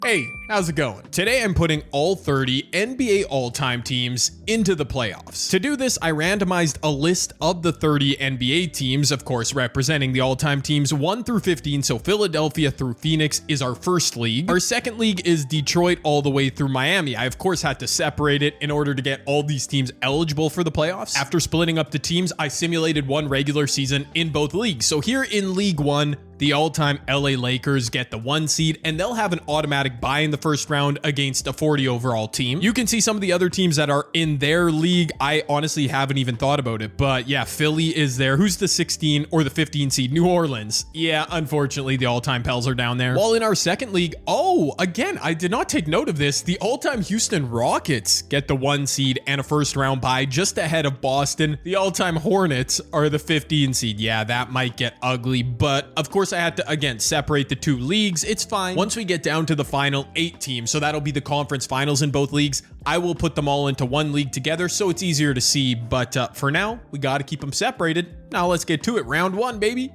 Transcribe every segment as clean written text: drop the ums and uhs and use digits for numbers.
Hey, how's it going? Today I'm putting all 30 NBA all-time teams into the playoffs. To do this, I randomized a list of the 30 NBA teams, of course representing the all-time teams 1 through 15, so Philadelphia through Phoenix is our first league. Our second league is Detroit all the way through Miami. I of course had to separate it in order to get all these teams eligible for the playoffs. After splitting up the teams, I simulated one regular season in both leagues. So here in League 1, the all-time LA Lakers get the 1 seed, and they'll have an automatic bye in the first round against a 40 overall team. You can see some of the other teams that are in their league. I honestly haven't even thought about it, but yeah, Philly is there. Who's the 16 or the 15 seed? New Orleans. Yeah, unfortunately, the all-time Pels are down there. While in our second league, again, I did not take note of this. The all-time Houston Rockets get the 1 seed and a first round bye just ahead of Boston. The all-time Hornets are the 15 seed. Yeah, that might get ugly, but of course I had to, again, separate the 2 leagues. It's fine. Once we get down to the final 8 teams, so that'll be the conference finals in both leagues, I will put them all into one league together so it's easier to see. But for now, we got to keep them separated. Now let's get to it. Round 1, baby.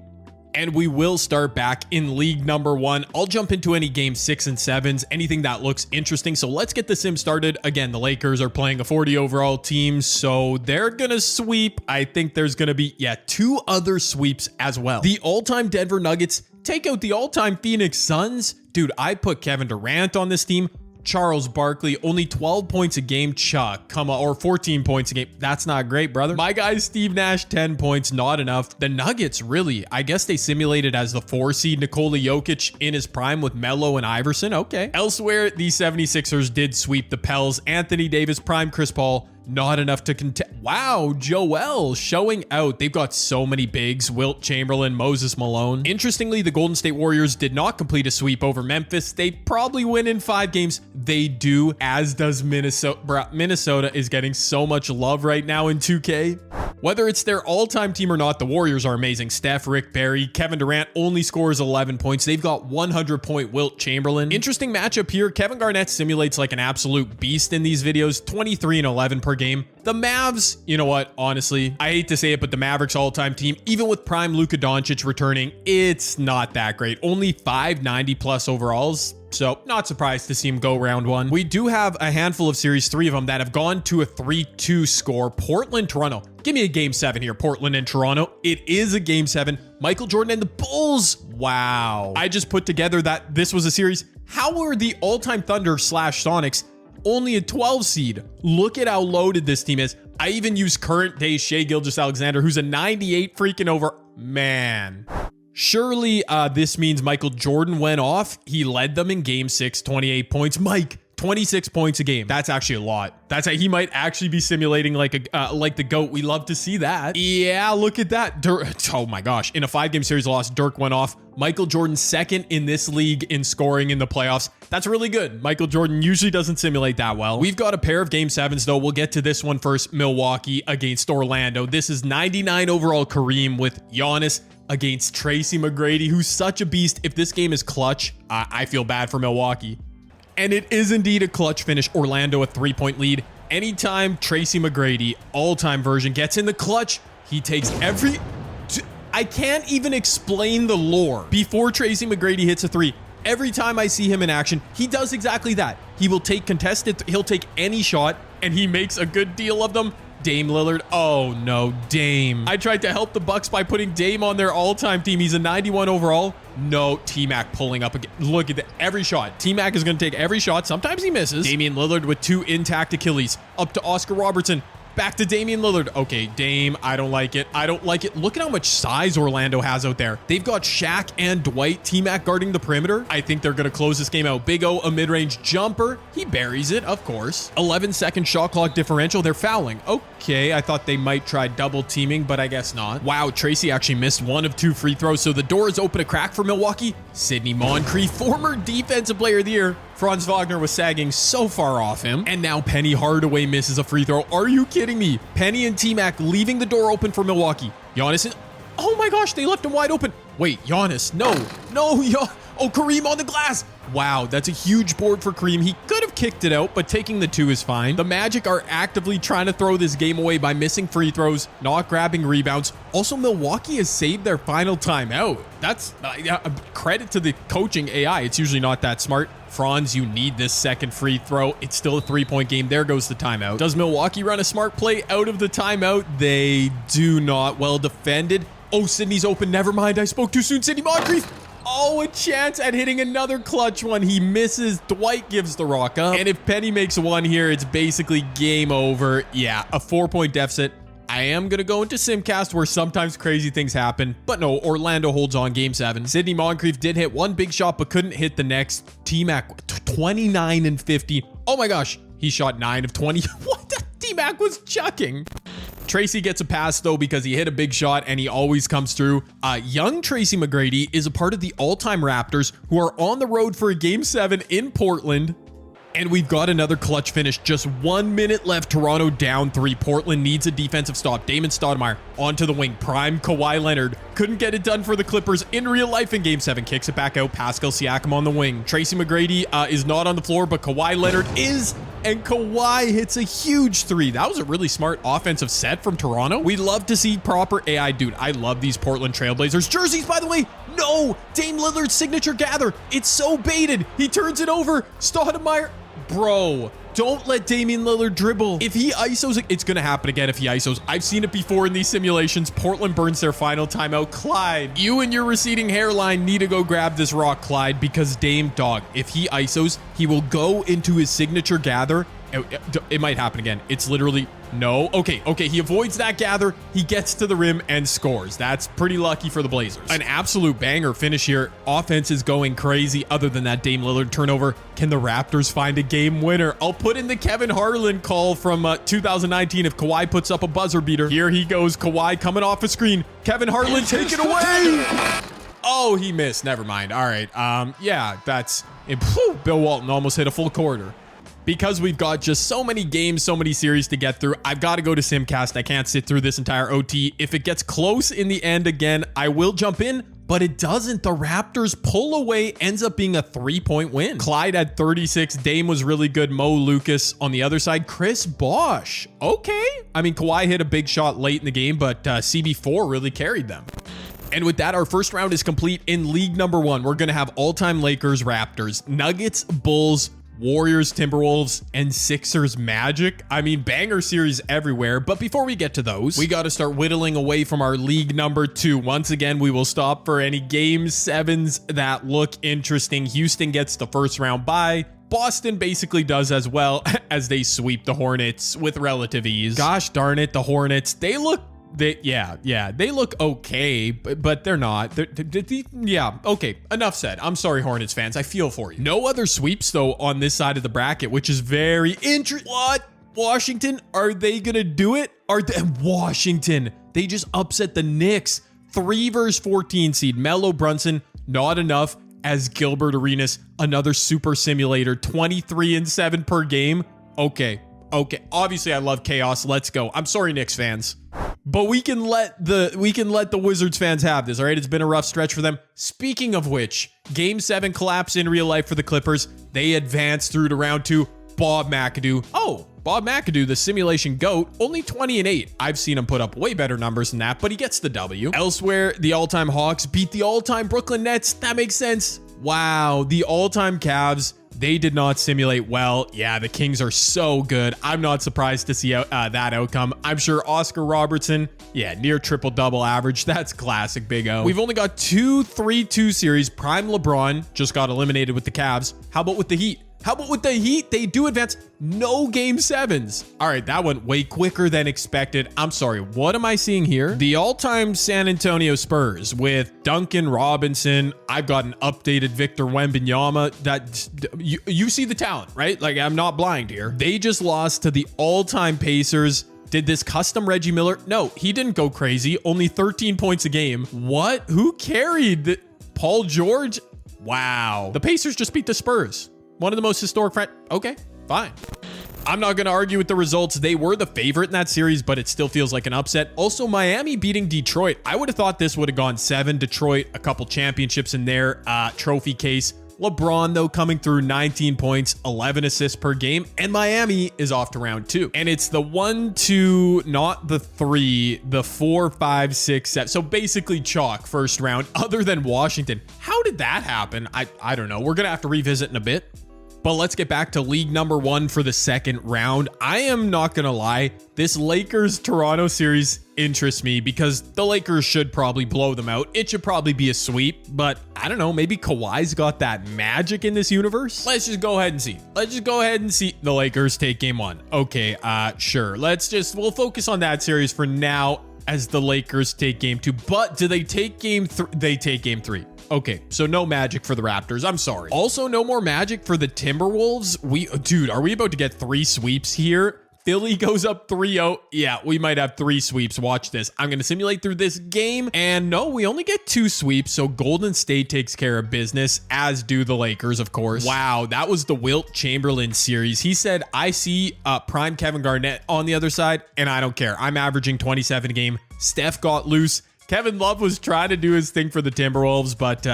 And we will start back in league number 1. I'll jump into any game 6 and 7s, anything that looks interesting. So let's get the sim started. Again, the Lakers are playing a 40 overall team, so they're gonna sweep. I think there's gonna be, 2 other sweeps as well. The all-time Denver Nuggets take out the all-time Phoenix Suns. Dude, I put Kevin Durant on this team. Charles Barkley, only 12 points a game. Chuck, or 14 points a game. That's not great, brother. My guy, Steve Nash, 10 points, not enough. The Nuggets, really, I guess they simulated as the 4 seed. Nikola Jokic in his prime with Melo and Iverson. Okay. Elsewhere, the 76ers did sweep the Pels. Anthony Davis, prime Chris Paul. Not enough to contend. Wow, Joel showing out. They've got so many bigs. Wilt Chamberlain, Moses Malone. Interestingly, the Golden State Warriors did not complete a sweep over Memphis. They probably win in 5 games. They do, as does Minnesota. Bruh, Minnesota is getting so much love right now in 2K. Whether it's their all-time team or not, the Warriors are amazing. Steph, Rick Barry, Kevin Durant only scores 11 points. They've got 100-point Wilt Chamberlain. Interesting matchup here. Kevin Garnett simulates like an absolute beast in these videos. 23 and 11 per game. The Mavs, you know what? Honestly, I hate to say it, but the Mavericks all-time team, even with prime Luka Doncic returning, it's not that great. Only 590+ overalls. So not surprised to see him go round 1. We do have a handful of series, 3 of them, that have gone to a 3-2 score. Portland, Toronto. Give me a game 7 here, Portland and Toronto. It is a game 7. Michael Jordan and the Bulls. Wow. I just put together that this was a series. How were the all-time Thunder / Sonics only a 12 seed? Look at how loaded this team is. I even use current day Shai Gilgeous-Alexander, who's a 98 freaking over. Man. Surely this means Michael Jordan went off. He led them in game 6, 28 points. Mike, 26 points a game. That's actually a lot. He might actually be simulating like the GOAT. We love to see that. Yeah, look at that. Oh my gosh. In a 5-game series loss, Dirk went off. Michael Jordan second in this league in scoring in the playoffs. That's really good. Michael Jordan usually doesn't simulate that well. We've got a pair of game 7s though. We'll get to this one first. Milwaukee against Orlando. This is 99 overall Kareem with Giannis against Tracy McGrady, who's such a beast. If this game is clutch, I feel bad for Milwaukee. And it is indeed a clutch finish. Orlando a 3-point lead. Anytime Tracy McGrady, all-time version, gets in the clutch, he takes every... I can't even explain the lore. Before Tracy McGrady hits a 3, every time I see him in action, he does exactly that. He will take contested, he'll take any shot, and he makes a good deal of them. Dame Lillard. Oh no, Dame. I tried to help the Bucks by putting Dame on their all-time team. He's a 91 overall. No, T-Mac pulling up again. Look at that. Every shot. T-Mac is going to take every shot. Sometimes he misses. Damian Lillard with 2 intact Achilles. Up to Oscar Robertson. Back to Damian Lillard. Okay, Dame, I don't like it. I don't like it. Look at how much size Orlando has out there. They've got Shaq and Dwight, T-Mac guarding the perimeter. I think they're going to close this game out. Big O, a mid-range jumper. He buries it, of course. 11-second shot clock differential. They're fouling. Okay, I thought they might try double teaming, but I guess not. Wow, Tracy actually missed 1 of 2 free throws, so the door is open a crack for Milwaukee. Sidney Moncrief, former defensive player of the year. Franz Wagner was sagging so far off him. And now Penny Hardaway misses a free throw. Are you kidding me? Penny and T-Mac leaving the door open for Milwaukee. Giannis, oh my gosh, they left him wide open. Wait, Giannis, no. Oh, Kareem on the glass. Wow, that's a huge board for Kareem. He could have kicked it out, but taking the 2 is fine. The Magic are actively trying to throw this game away by missing free throws, not grabbing rebounds. Also, Milwaukee has saved their final timeout. That's credit to the coaching AI. It's usually not that smart. Franz, you need this second free throw. It's still a 3-point game. There goes the timeout. Does Milwaukee run a smart play out of the timeout? They do not. Well defended. Oh, Sydney's open. Never mind. I spoke too soon. Sidney Moncrief. Oh, a chance at hitting another clutch one. He misses. Dwight gives the rock up. And if Penny makes one here, it's basically game over. Yeah, a 4-point deficit. I am going to go into Simcast where sometimes crazy things happen. But no, Orlando holds on game 7. Sidney Moncrief did hit one big shot, but couldn't hit the next. T-Mac, 29 and 50. Oh my gosh. He shot 9 of 20. What the T-Mac was chucking. Tracy gets a pass though because he hit a big shot and he always comes through. Young Tracy McGrady is a part of the all-time Raptors who are on the road for a game 7 in Portland. And we've got another clutch finish. Just 1 minute left. Toronto down 3. Portland needs a defensive stop. Damon Stoudemire onto the wing. Prime Kawhi Leonard. Couldn't get it done for the Clippers in real life in game 7. Kicks it back out. Pascal Siakam on the wing. Tracy McGrady is not on the floor, but Kawhi Leonard is. And Kawhi hits a huge 3. That was a really smart offensive set from Toronto. We love to see proper AI. Dude, I love these Portland Trailblazers jerseys, by the way. No, Dame Lillard's signature gather. It's so baited. He turns it over. Stoudemire. Bro, don't let Damian Lillard dribble. If he ISOs, it's going to happen again if he ISOs. I've seen it before in these simulations. Portland burns their final timeout. Clyde, you and your receding hairline need to go grab this rock, Clyde, because Dame, dog, if he ISOs, he will go into his signature gather. It might happen again. It's literally no. Okay. He avoids that gather. He gets to the rim and scores. That's pretty lucky for the Blazers. An absolute banger finish here. Offense is going crazy. Other than that Dame Lillard turnover, can the Raptors find a game winner? I'll put in the Kevin Harlan call from 2019 if Kawhi puts up a buzzer beater. Here he goes. Kawhi coming off a screen. Kevin Harlan, take it away. Oh, he missed. Never mind. All right. Yeah, that's it. Bill Walton almost hit a full quarter. Because we've got just so many games, so many series to get through, I've got to go to Simcast. I can't sit through this entire OT. If it gets close in the end again, I will jump in, but it doesn't. The Raptors pull away, ends up being a 3-point win. Clyde had 36. Dame was really good. Mo Lucas on the other side. Chris Bosh. Okay. I mean, Kawhi hit a big shot late in the game, but CB4 really carried them. And with that, our first round is complete in league number 1. We're going to have all-time Lakers, Raptors, Nuggets, Bulls, Warriors, Timberwolves, and Sixers Magic. I mean, banger series everywhere. But before we get to those, we got to start whittling away from our league number 2. Once again, we will stop for any game 7s that look interesting. Houston gets the first round bye. Boston basically does as well as they sweep the Hornets with relative ease. Gosh darn it, the Hornets, they look they look okay, but they're not. Yeah, okay, enough said. I'm sorry, Hornets fans. I feel for you. No other sweeps, though, on this side of the bracket, which is very interesting. What? Washington? Are they going to do it? Washington. They just upset the Knicks. 3 versus 14 seed. Melo Brunson, not enough. As Gilbert Arenas, another super simulator. 23 and 7 per game. Okay. Obviously, I love chaos. Let's go. I'm sorry, Knicks fans. But we can let the Wizards fans have this, all right? It's been a rough stretch for them. Speaking of which, Game 7 collapse in real life for the Clippers. They advance through to round 2. Bob McAdoo. Oh, Bob McAdoo, the simulation GOAT, only 20 and 8. I've seen him put up way better numbers than that, but he gets the W. Elsewhere, the all-time Hawks beat the all-time Brooklyn Nets. That makes sense. Wow, the all-time Cavs, they did not simulate well. Yeah, the Kings are so good. I'm not surprised to see that outcome. I'm sure Oscar Robertson, near triple-double average. That's classic Big O. We've only got 2 3-2 series. Prime LeBron just got eliminated with the Cavs. How about with the Heat? They do advance. No game 7s. All right, that went way quicker than expected. I'm sorry, what am I seeing here? The all-time San Antonio Spurs with Duncan Robinson. I've got an updated Victor Wembanyama. That you see the talent, right? Like, I'm not blind here. They just lost to the all-time Pacers. Did this custom Reggie Miller? No, he didn't go crazy. Only 13 points a game. What? Who carried Paul George? Wow. The Pacers just beat the Spurs. One of the most historic okay, fine. I'm not going to argue with the results. They were the favorite in that series, but it still feels like an upset. Also, Miami beating Detroit. I would have thought this would have gone 7. Detroit, a couple championships in their trophy case. LeBron, though, coming through 19 points, 11 assists per game, and Miami is off to round 2. And it's the 1, 2, not the 3, the 4, 5, 6, 7. So basically chalk first round, other than Washington. How did that happen? I don't know. We're going to have to revisit in a bit. But let's get back to league number 1 for the second round. I am not going to lie. This Lakers-Toronto series interests me because the Lakers should probably blow them out. It should probably be a sweep, but I don't know. Maybe Kawhi's got that magic in this universe. Let's just go ahead and see. The Lakers take game 1. Okay, sure. We'll focus on that series for now as the Lakers take game 2. But do they take game 3? They take game 3. Okay, so no magic for the Raptors. I'm sorry. Also, no more magic for the Timberwolves. Dude, are we about to get 3 sweeps here? Philly goes up 3-0. Yeah, we might have 3 sweeps. Watch this. I'm going to simulate through this game. And no, we only get 2 sweeps. So Golden State takes care of business, as do the Lakers, of course. Wow, that was the Wilt Chamberlain series. He said, I see prime Kevin Garnett on the other side, and I don't care. I'm averaging 27 a game. Steph got loose. Kevin Love was trying to do his thing for the Timberwolves, but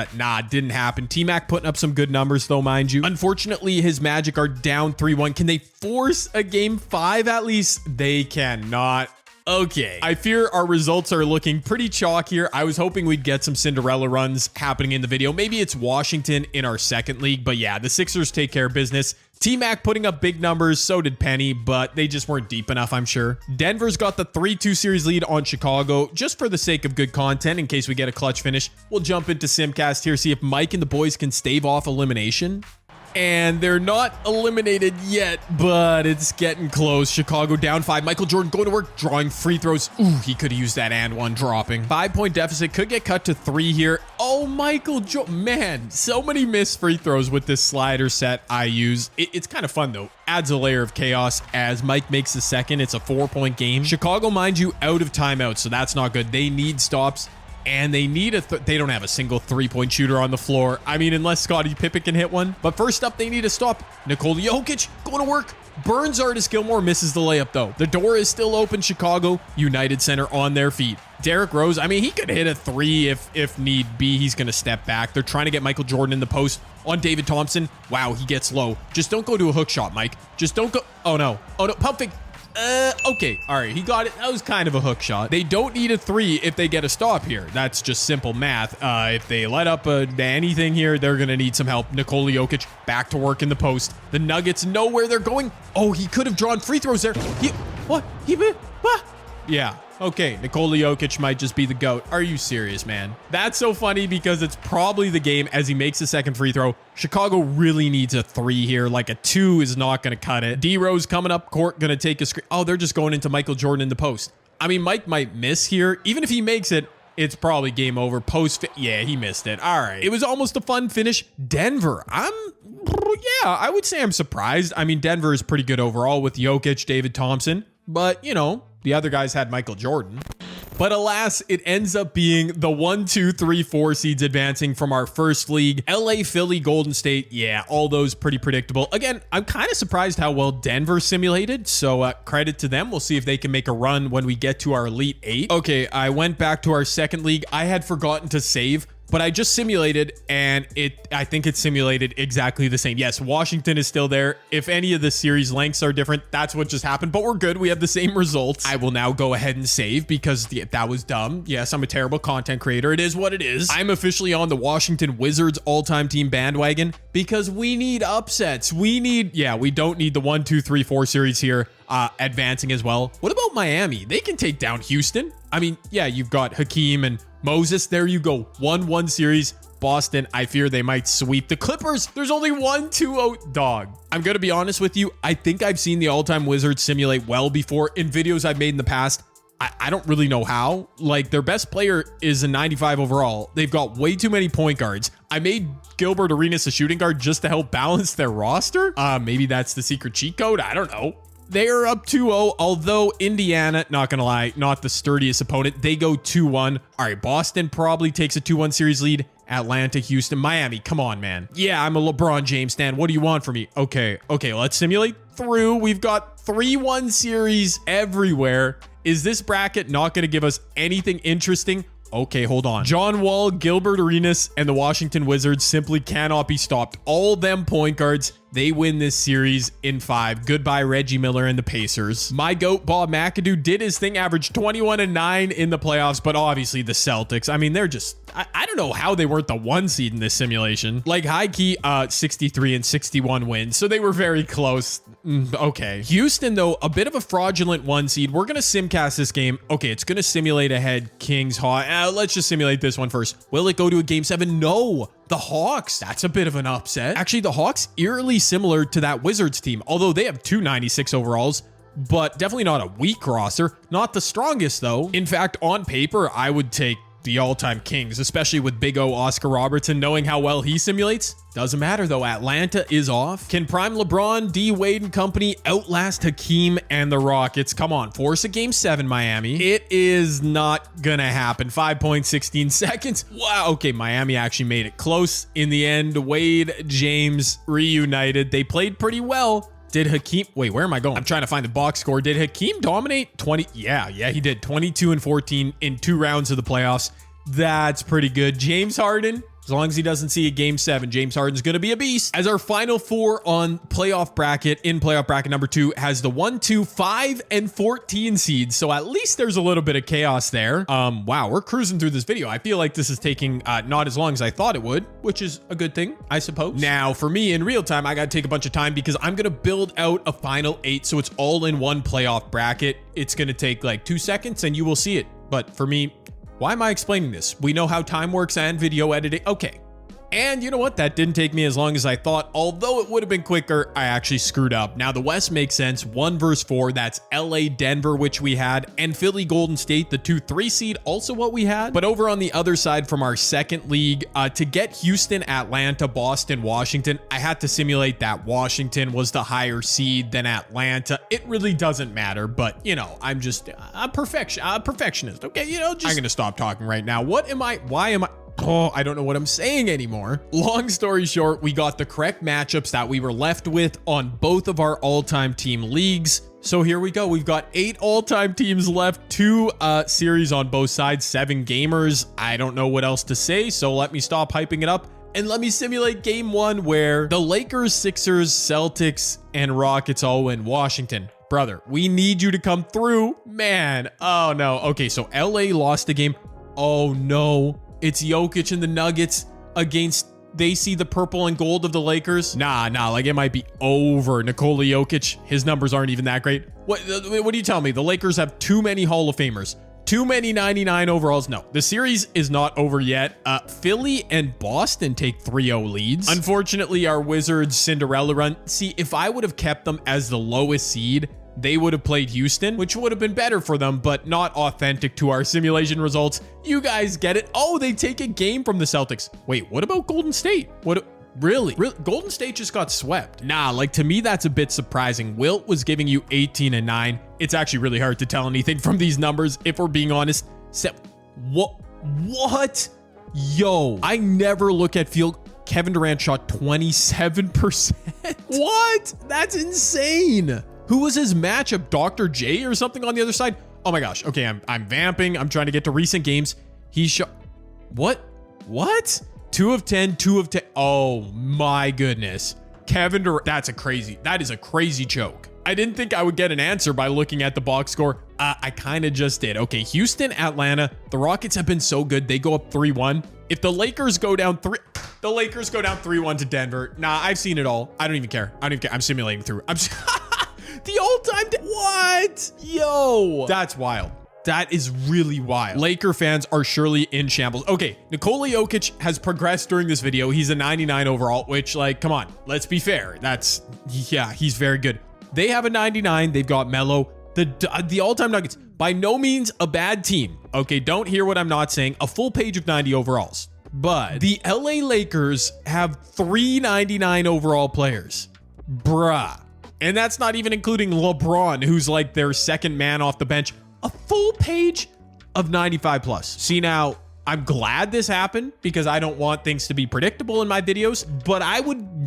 didn't happen. T-Mac putting up some good numbers, though, mind you. Unfortunately, his Magic are down 3-1. Can they force a game 5 at least? They cannot. Okay, I fear our results are looking pretty chalk here. I was hoping we'd get some Cinderella runs happening in the video. Maybe it's Washington in our second league, but yeah, the Sixers take care of business. T-Mac putting up big numbers, so did Penny, but they just weren't deep enough, I'm sure. Denver's got the 3-2 series lead on Chicago. Just for the sake of good content, in case we get a clutch finish, we'll jump into Simcast here, see if Mike and the boys can stave off elimination. And they're not eliminated yet, but it's getting close. Chicago down 5. Michael Jordan going to work, drawing free throws. Ooh, he could have used that and one dropping. 5-point deficit could get cut to 3 here. Oh, Michael Jordan. Man, so many missed free throws with this slider set I use. It's kind of fun, though. Adds a layer of chaos as Mike makes the second. It's a 4-point game. Chicago, mind you, out of timeout, so that's not good. They need stops. And they need they don't have a single 3-point shooter on the floor. I mean, unless Scottie Pippen can hit one. But first up, they need a stop. Nikola Jokic going to work. Burns Artis Gilmore misses the layup, though. The door is still open. Chicago United Center on their feet. Derrick Rose, I mean, he could hit a 3 if need be. He's going to step back. They're trying to get Michael Jordan in the post on David Thompson. Wow, he gets low. Just don't go to a hook shot, Mike. Just don't go. Oh, no. Oh, no. Pump fake. Okay. All right. He got it. That was kind of a hook shot. They don't need a 3 if they get a stop here. That's just simple math. If they let up anything here, they're going to need some help. Nikola Jokic back to work in the post. The Nuggets know where they're going. Oh, he could have drawn free throws there. Yeah. Okay, Nikola Jokic might just be the GOAT. Are you serious, man? That's so funny because it's probably the game as he makes a second free throw. Chicago really needs a 3 here. Like a 2 is not going to cut it. D-Rose coming up court, going to take a screen. Oh, they're just going into Michael Jordan in the post. I mean, Mike might miss here. Even if he makes it, it's probably game over. Yeah, he missed it. All right. It was almost a fun finish. Denver, I would say I'm surprised. I mean, Denver is pretty good overall with Jokic, David Thompson. But, you know, the other guys had Michael Jordan. But alas, it ends up being the 1, 2, 3, 4 seeds advancing from our first league. LA, Philly, Golden State. Yeah, all those pretty predictable. Again, I'm kind of surprised how well Denver simulated. So credit to them. We'll see if they can make a run when we get to our Elite 8. Okay, I went back to our second league. I had forgotten to save, but I just simulated and I think it simulated exactly the same. Yes, Washington is still there. If any of the series lengths are different, that's what just happened, but we're good. We have the same results. I will now go ahead and save because that was dumb. Yes, I'm a terrible content creator. It is what it is. I'm officially on the Washington Wizards all-time team bandwagon because we need upsets. We don't need the 1, 2, 3, 4 series here advancing as well. What about Miami? They can take down Houston. I mean, yeah, you've got Hakeem and Moses, there you go. 1-1 series. Boston, I fear they might sweep the Clippers. There's only 1, 2-0 dog. I'm going to be honest with you. I think I've seen the all-time Wizards simulate well before in videos I've made in the past. I don't really know how. Like, their best player is a 95 overall. They've got way too many point guards. I made Gilbert Arenas a shooting guard just to help balance their roster. Maybe that's the secret cheat code. I don't know. They are up 2-0, although Indiana, not going to lie, not the sturdiest opponent. They go 2-1. All right, Boston probably takes a 2-1 series lead. Atlanta, Houston, Miami. Come on, man. Yeah, I'm a LeBron James stan. What do you want from me? Okay, let's simulate through. We've got 3-1 series everywhere. Is this bracket not going to give us anything interesting? Okay, hold on. John Wall, Gilbert Arenas, and the Washington Wizards simply cannot be stopped. All them point guards, they win this series in 5. Goodbye, Reggie Miller and the Pacers. My GOAT, Bob McAdoo, did his thing, averaged 21 and 9 in the playoffs, but obviously the Celtics, I mean, they're just, I don't know how they weren't the 1 seed in this simulation. Like high key, 63 and 61 wins, so they were very close. Okay. Houston, though, a bit of a fraudulent 1 seed. We're going to simcast this game. Okay, it's going to simulate ahead Kings Hawks. Let's just simulate this one first. Will it go to a game 7? No. The Hawks, that's a bit of an upset. Actually, the Hawks, eerily similar to that Wizards team, although they have 296 overalls, but definitely not a weak roster. Not the strongest, though. In fact, on paper, I would take the all-time Kings, especially with Big O Oscar Robertson, knowing how well he simulates. Doesn't matter though, Atlanta is off. Can prime LeBron, D Wade and company outlast Hakeem and the Rockets? Come on, force a game 7, Miami. It is not gonna happen. 5.16 seconds. Wow, okay, Miami actually made it close in the end. Wade, James reunited. They played pretty well. Did Hakeem, wait, where am I going? I'm trying to find the box score. Did Hakeem dominate 20? Yeah, he did. 22 and 14 in 2 rounds of the playoffs. That's pretty good. James Harden, as long as he doesn't see a game 7, James Harden's going to be a beast. As our final 4 on playoff bracket, in playoff bracket number 2, has the 1, 2, 5, and 14 seeds. So at least there's a little bit of chaos there. Wow, we're cruising through this video. I feel like this is taking not as long as I thought it would, which is a good thing, I suppose. Now, for me, in real time, I got to take a bunch of time because I'm going to build out a final 8. So it's all in one playoff bracket. It's going to take like 2 seconds and you will see it. But for me, why am I explaining this? We know how time works and video editing. Okay. And you know what? That didn't take me as long as I thought. Although it would have been quicker, I actually screwed up. Now, the West makes sense. 1 versus 4. That's LA, Denver, which we had. And Philly, Golden State, the 2-3 seed, also what we had. But over on the other side from our second league, to get Houston, Atlanta, Boston, Washington, I had to simulate that Washington was the higher seed than Atlanta. It really doesn't matter. But, you know, I'm a perfectionist. Okay, you know, I'm going to stop talking right now. Why am I? Oh, I don't know what I'm saying anymore. Long story short, we got the correct matchups that we were left with on both of our all-time team leagues. So here we go. We've got 8 all-time teams left, 2 series on both sides, 7 gamers. I don't know what else to say, so let me stop hyping it up and let me simulate game 1 where the Lakers, Sixers, Celtics, and Rockets all win. Washington, brother, we need you to come through. Man, oh no. Okay, so LA lost the game. Oh no. It's Jokic and the Nuggets against, they see the purple and gold of the Lakers. Nah, like it might be over. Nikola Jokic, his numbers aren't even that great. What do you tell me? The Lakers have too many Hall of Famers, too many 99 overalls. No, the series is not over yet. Philly and Boston take 3-0 leads. Unfortunately, our Wizards Cinderella run. See, if I would have kept them as the lowest seed, they would have played Houston, which would have been better for them, but not authentic to our simulation results. You guys get it. Oh, they take a game from the Celtics. Wait, what about Golden State? Really? Golden State just got swept. Nah, like to me, that's a bit surprising. Wilt was giving you 18 and 9. It's actually really hard to tell anything from these numbers, if we're being honest. What? Yo, I never look at field. Kevin Durant shot 27%. What? That's insane. Who was his matchup? Dr. J or something on the other side? Oh my gosh. Okay, I'm vamping. I'm trying to get to recent games. He shot. What? 2 of 10, 2 of 10. Oh my goodness. Kevin Durant. That is a crazy choke. I didn't think I would get an answer by looking at the box score. I kind of just did. Okay, Houston, Atlanta. The Rockets have been so good. They go up 3-1. If the Lakers go down 3-1 to Denver. Nah, I've seen it all. I don't even care. I'm simulating through. The all-time. What? Yo, that's wild. That is really wild. Laker fans are surely in shambles. Okay, Nikola Jokic has progressed during this video. He's a 99 overall, which, like, come on, let's be fair. He's very good. They have a 99. They've got Melo. The all-time Nuggets, by no means a bad team. Okay, don't hear what I'm not saying. A full page of 90 overalls. But the LA Lakers have 3 99 overall players. Bruh. And that's not even including LeBron, who's like their second man off the bench. A full page of 95 plus. See, now, I'm glad this happened because I don't want things to be predictable in my videos, but I would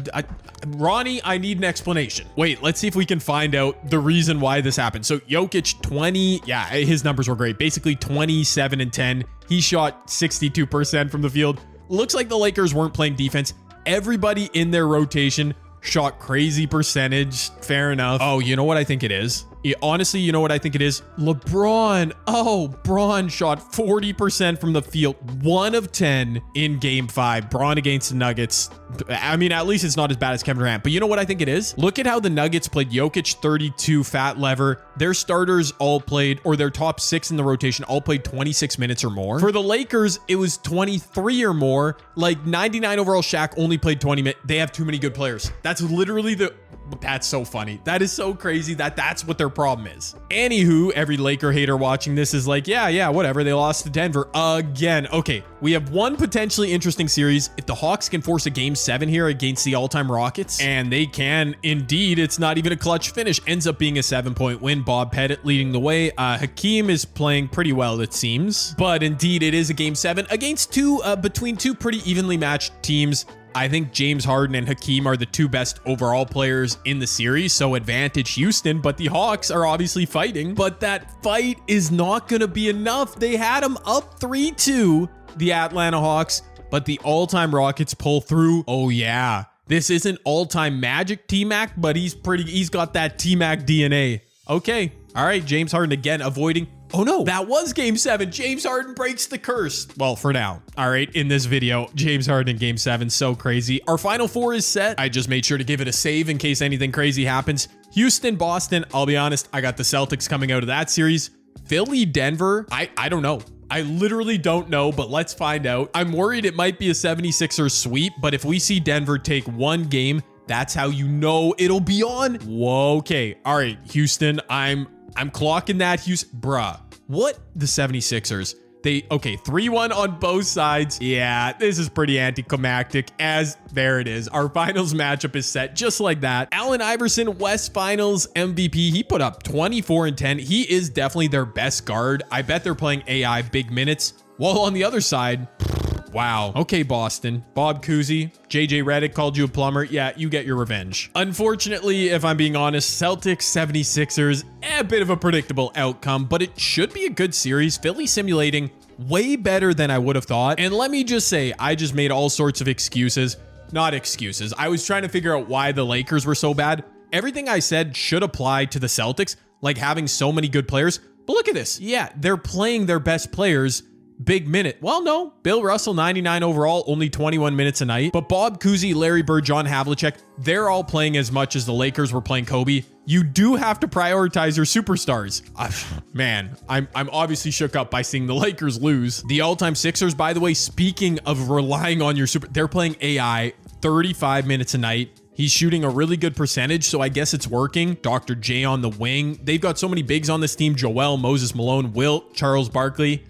Ronnie, I need an explanation. Wait, let's see if we can find out the reason why this happened. So Jokic 20, yeah, his numbers were great. Basically 27 and 10. He shot 62% from the field. Looks like the Lakers weren't playing defense. Everybody in their rotation shot crazy percentage. Fair enough. Oh, you know what I think it is? Honestly, you know what I think it is? LeBron. Oh, Bron shot 40% from the field. 1 of 10 in game 5. Bron against the Nuggets. I mean, at least it's not as bad as Kevin Durant. But you know what I think it is? Look at how the Nuggets played. Jokic 32, Fat Lever. Their starters all played, or their top 6 in the rotation all played 26 minutes or more. For the Lakers, it was 23 or more. Like 99 overall, Shaq only played 20 minutes. They have too many good players. That's literally the... That's so funny. That is so crazy that that's what their problem is. Anywho, every Laker hater watching this is like, yeah, whatever. They lost to Denver again. Okay, we have one potentially interesting series. If the Hawks can force a game 7 here against the all-time Rockets, and they can indeed, it's not even a clutch finish. Ends up being a 7-point win. Bob Pettit leading the way. Hakeem is playing pretty well, it seems. But indeed, it is a game 7 against between two pretty evenly matched teams. I think James Harden and Hakeem are the 2 best overall players in the series, so advantage Houston, but the Hawks are obviously fighting. But that fight is not going to be enough. They had them up 3-2, the Atlanta Hawks, but the all-time Rockets pull through. Oh yeah, this isn't all-time Magic T-Mac, but he's got that T-Mac DNA. Okay, all right, James Harden again avoiding. Oh no, that was game 7. James Harden breaks the curse. Well, for now. All right, in this video, James Harden in game 7, so crazy. Our final 4 is set. I just made sure to give it a save in case anything crazy happens. Houston, Boston. I'll be honest, I got the Celtics coming out of that series. Philly, Denver. I don't know. I literally don't know, but let's find out. I'm worried it might be a 76ers sweep, but if we see Denver take 1 game, that's how you know it'll be on. Whoa, okay. All right, Houston, I'm clocking that. Houston, bruh. What? The 76ers. Okay, 3-1 on both sides. Yeah, this is pretty anticlimactic as there it is. Our finals matchup is set just like that. Allen Iverson, West Finals MVP. He put up 24 and 10. He is definitely their best guard. I bet they're playing AI big minutes. While on the other side, wow. Okay, Boston. Bob Cousy, JJ Redick called you a plumber. Yeah, you get your revenge. Unfortunately, if I'm being honest, Celtics, 76ers, a bit of a predictable outcome, but it should be a good series. Philly simulating way better than I would have thought. And let me just say, I just made all sorts of excuses. Not excuses. I was trying to figure out why the Lakers were so bad. Everything I said should apply to the Celtics, like having so many good players. But look at this. Yeah, they're playing their best players. Big minute. Well, no. Bill Russell, 99 overall, only 21 minutes a night. But Bob Cousy, Larry Bird, John Havlicek, they're all playing as much as the Lakers were playing Kobe. You do have to prioritize your superstars. Man, I'm obviously shook up by seeing the Lakers lose. The all-time Sixers, by the way, speaking of relying on your they're playing AI 35 minutes a night. He's shooting a really good percentage, so I guess it's working. Dr. J on the wing. They've got so many bigs on this team. Joel, Moses Malone, Wilt, Charles Barkley.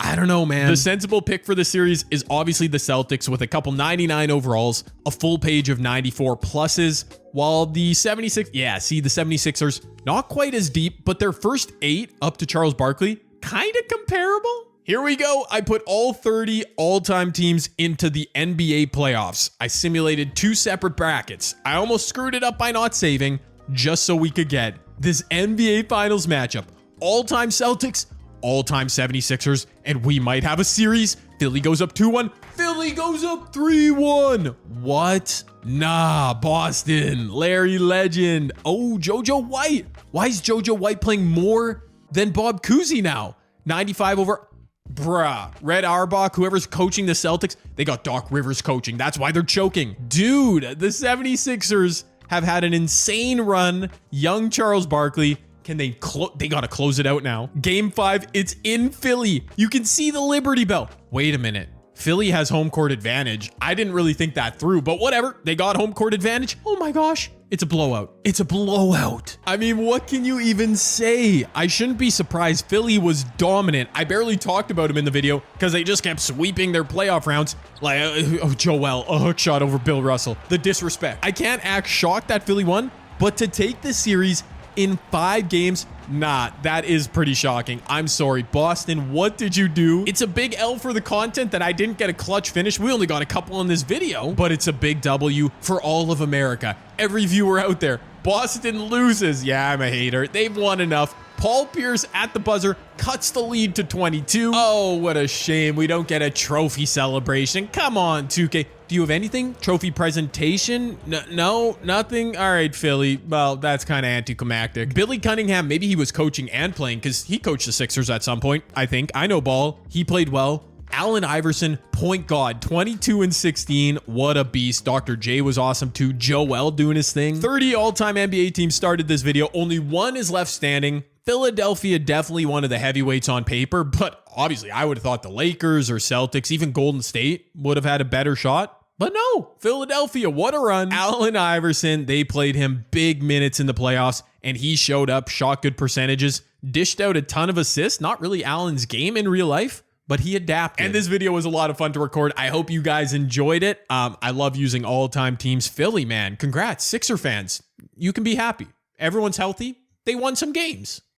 I don't know, man. The sensible pick for the series is obviously the Celtics with a couple 99 overalls, a full page of 94 pluses, while the 76ers, the 76ers, not quite as deep, but their first 8 up to Charles Barkley, kind of comparable. Here we go. I put all 30 all-time teams into the NBA playoffs. I simulated 2 separate brackets. I almost screwed it up by not saving, just so we could get this NBA Finals matchup. All-time Celtics, all-time 76ers, and we might have a series. Philly goes up 2-1. Philly goes up 3-1. What? Nah, Boston. Larry Legend. Oh, JoJo White. Why is JoJo White playing more than Bob Cousy now? 95 over... Bruh, Red Auerbach, whoever's coaching the Celtics, they got Doc Rivers coaching. That's why they're choking. Dude, the 76ers have had an insane run. Young Charles Barkley. Can they gotta close it out now. Game 5, it's in Philly. You can see the Liberty Bell. Wait a minute. Philly has home court advantage. I didn't really think that through, but whatever. They got home court advantage. Oh my gosh. It's a blowout. It's a blowout. I mean, what can you even say? I shouldn't be surprised. Philly was dominant. I barely talked about him in the video because they just kept sweeping their playoff rounds. Like, Joel, a hook shot over Bill Russell. The disrespect. I can't act shocked that Philly won, but to take this series in 5 games, Nah, that is pretty shocking. I'm sorry. Boston, what did you do? It's a big L for the content that I didn't get a clutch finish. We only got a couple in this video, but it's a big W for all of America. Every viewer out there. Boston loses. Yeah, I'm a hater. They've won enough. Paul Pierce at the buzzer cuts the lead to 22. Oh, what a shame we don't get a trophy celebration. Come on, 2K. Do you have anything? Trophy presentation? No, nothing? All right, Philly. Well, that's kind of anticlimactic. Billy Cunningham, maybe he was coaching and playing because he coached the Sixers at some point, I think. I know ball. He played well. Allen Iverson, point guard, 22 and 16. What a beast. Dr. J was awesome too. Joel doing his thing. 30 all-time NBA teams started this video. Only one is left standing. Philadelphia, definitely one of the heavyweights on paper, but obviously I would have thought the Lakers or Celtics, even Golden State would have had a better shot. But no, Philadelphia, what a run. Allen Iverson, they played him big minutes in the playoffs, and he showed up, shot good percentages, dished out a ton of assists. Not really Allen's game in real life, but he adapted. And this video was a lot of fun to record. I hope you guys enjoyed it. I love using all-time teams. Philly, man, congrats. Sixer fans, you can be happy. Everyone's healthy. They won some games.